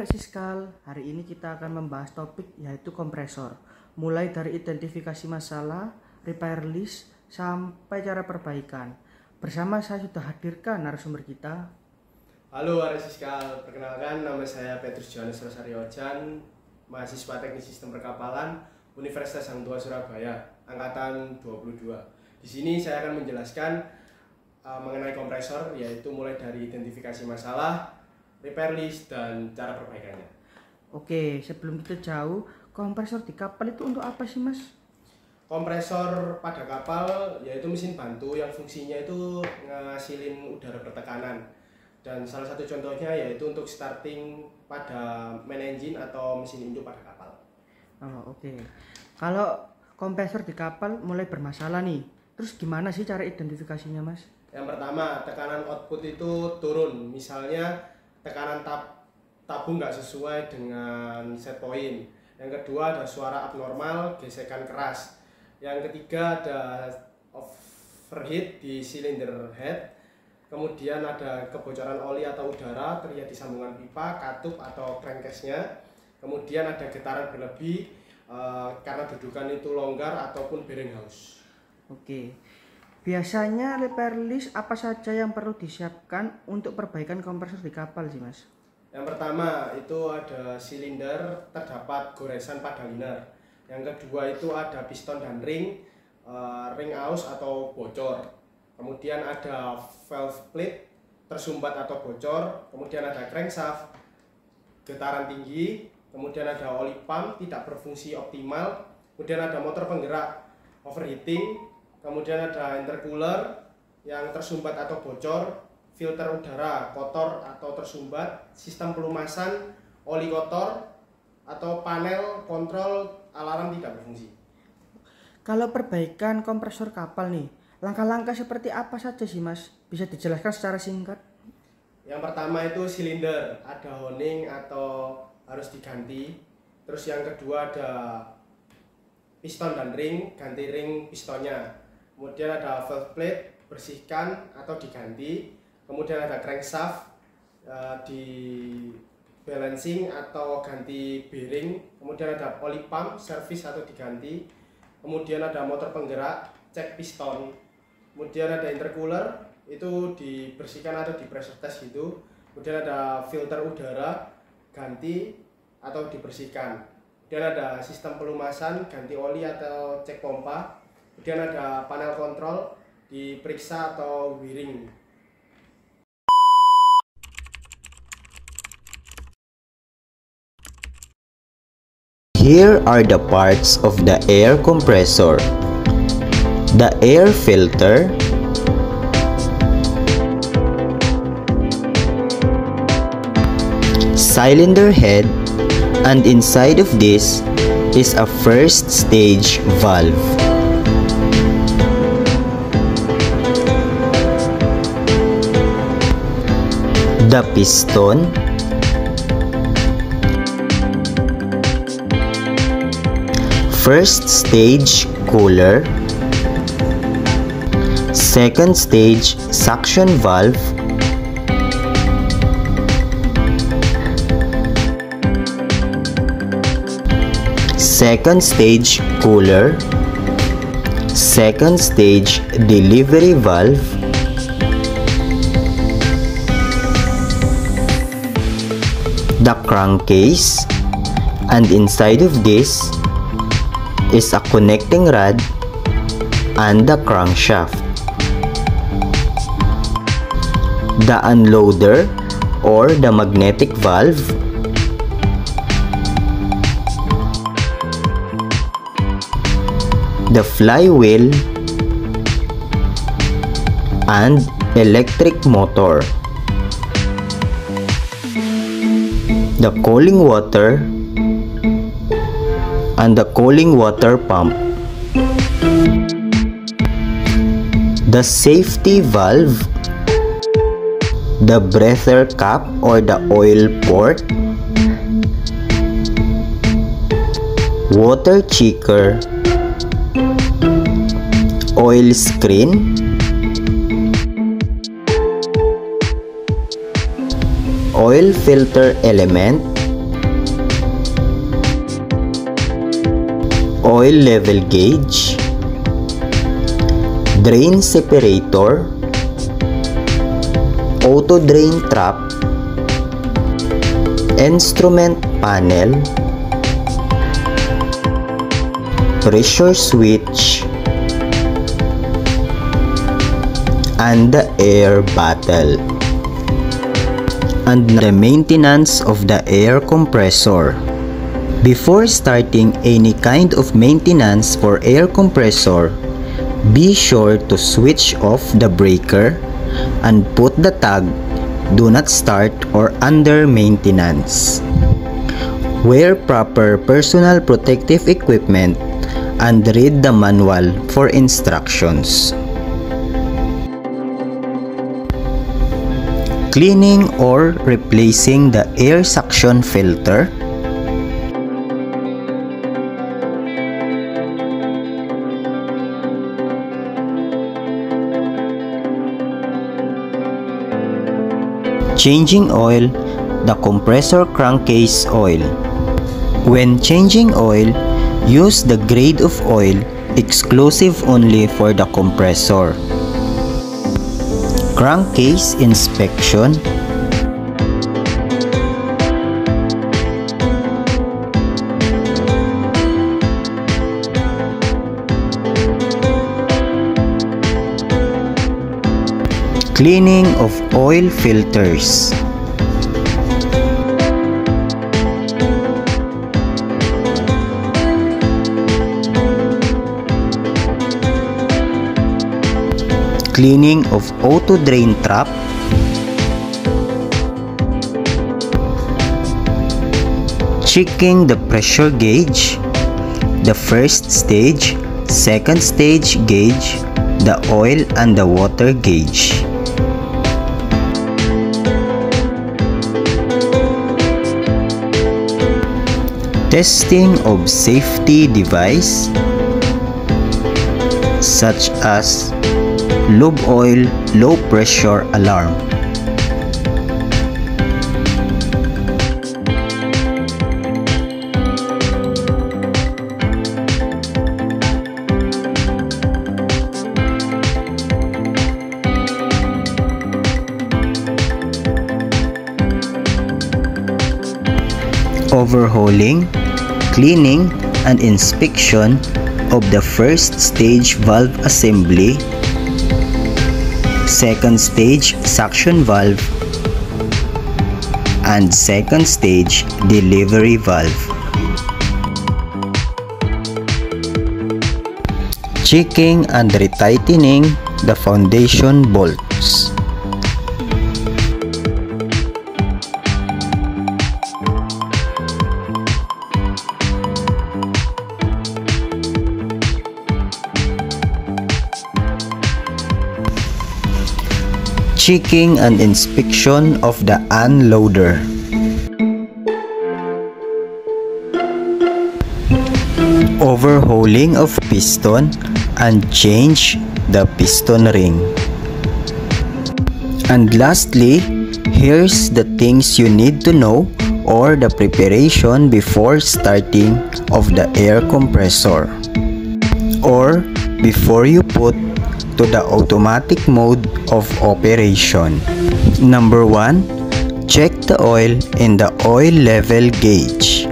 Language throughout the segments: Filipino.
arek Siskal, hari ini kita akan membahas topik yaitu kompresor. Mulai dari identifikasi masalah, repair list, sampai cara perbaikan. Bersama saya sudah hadirkan narasumber kita. Halo arek Siskal, perkenalkan nama saya Petrus Johannes Rosario Jan, mahasiswa Teknik Sistem Perkapalan Universitas Hang Tuah Surabaya, angkatan 22. Di sini saya akan menjelaskan mengenai kompresor, yaitu mulai dari identifikasi masalah, repair list, dan cara perbaikannya. Oke, sebelum kita jauh, kompresor di kapal itu untuk apa sih, Mas? Kompresor pada kapal yaitu mesin bantu yang fungsinya itu ngasilin udara bertekanan. Dan salah satu contohnya yaitu untuk starting pada main engine atau mesin induk pada kapal. Oh, oke. Kalau kompresor di kapal mulai bermasalah nih, terus gimana sih cara identifikasinya, Mas? Yang pertama, tekanan output itu turun. Misalnya tekanan tabung nggak sesuai dengan set point. Yang kedua ada suara abnormal, gesekan keras. Yang ketiga ada overheat di cylinder head. Kemudian ada kebocoran oli atau udara terlihat di sambungan pipa, katup atau crankcase-nya. Kemudian ada getaran berlebih karena dudukan itu longgar ataupun bearing house. Oke. Biasanya repair list apa saja yang perlu disiapkan untuk perbaikan kompresor di kapal sih, Mas? Yang pertama itu ada silinder terdapat goresan pada liner. Yang kedua itu ada piston dan ring aus atau bocor. Kemudian ada valve plate tersumbat atau bocor. Kemudian ada crankshaft getaran tinggi. Kemudian ada oli pump tidak berfungsi optimal. Kemudian ada motor penggerak overheating. Kemudian ada intercooler yang tersumbat atau bocor, filter udara kotor atau tersumbat, sistem pelumasan, oli kotor, atau panel kontrol alarm tidak berfungsi. Kalau perbaikan kompresor kapal nih, langkah-langkah seperti apa saja sih, Mas? Bisa dijelaskan secara singkat? Yang pertama itu silinder, ada honing atau harus diganti. Terus yang kedua ada piston dan ring, ganti ring pistonnya. Kemudian ada valve plate, bersihkan atau diganti. Kemudian ada crankshaft, di balancing atau ganti bearing. Kemudian ada oli pump, service atau diganti. Kemudian ada motor penggerak, cek piston. Kemudian ada intercooler, itu dibersihkan atau di pressure test gitu. Kemudian ada filter udara, ganti atau dibersihkan. Kemudian ada sistem pelumasan, ganti oli atau cek pompa. Kemudian ada panel kontrol, diperiksa atau wiring. Here are the parts of the air compressor: the air filter, cylinder head, and inside of this is a first stage valve. The piston, first stage cooler, second stage suction valve, second stage cooler, second stage delivery valve, the crankcase, and inside of this is a connecting rod and the crankshaft. The unloader or the magnetic valve, the flywheel, and electric motor. The cooling water and the cooling water pump. The safety valve, the breather cap or the oil port, water checker, oil screen, oil filter element, oil level gauge, drain separator, auto drain trap, instrument panel, pressure switch, and the air bottle, and the maintenance of the air compressor. Before starting any kind of maintenance for air compressor, be sure to switch off the breaker and put the tag "Do not start" or "Under maintenance." Wear proper personal protective equipment and read the manual for instructions. Cleaning or replacing the air suction filter. Changing oil, the compressor crankcase oil. When changing oil, use the grade of oil exclusive only for the compressor. Crankcase inspection. Cleaning of oil filters. Cleaning of auto drain trap. Checking the pressure gauge, the first stage, second stage gauge, the oil and the water gauge. Testing of safety device such as lube oil low pressure alarm. Overhauling, cleaning, and inspection of the first stage valve assembly, second stage suction valve, and second stage delivery valve. Checking and retightening the foundation bolts. Checking and inspection of the unloader. Overhauling of piston and change the piston ring. And lastly, here's the things you need to know or the preparation before starting of the air compressor or before you put to the automatic mode of operation. Number 1, check the oil in the oil level gauge.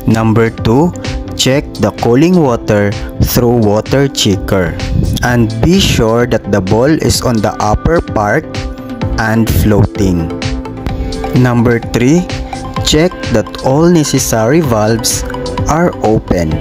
Number 2, check the cooling water through water checker and be sure that the ball is on the upper part and floating. Number 3, check that all necessary valves are open.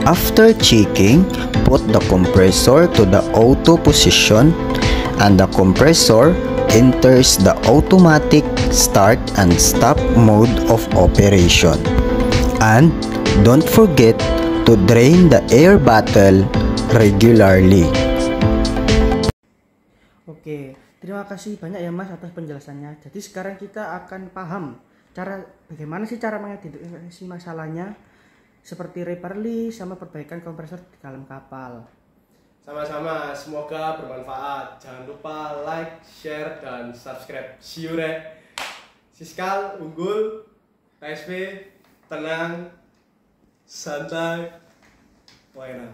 After checking, put the compressor to the auto position and the compressor enters the automatic start and stop mode of operation. And don't forget to drain the air bottle regularly. Oke, terima kasih banyak ya Mas atas penjelasannya. Jadi sekarang kita akan paham bagaimana sih cara mengidentifikasi masalahnya, seperti repair list sama perbaikan kompresor di dalam kapal. Sama-sama, semoga bermanfaat. Jangan lupa like, share, dan subscribe. See you, Re. Siskal, unggul, KSP, tenang, santai, waira.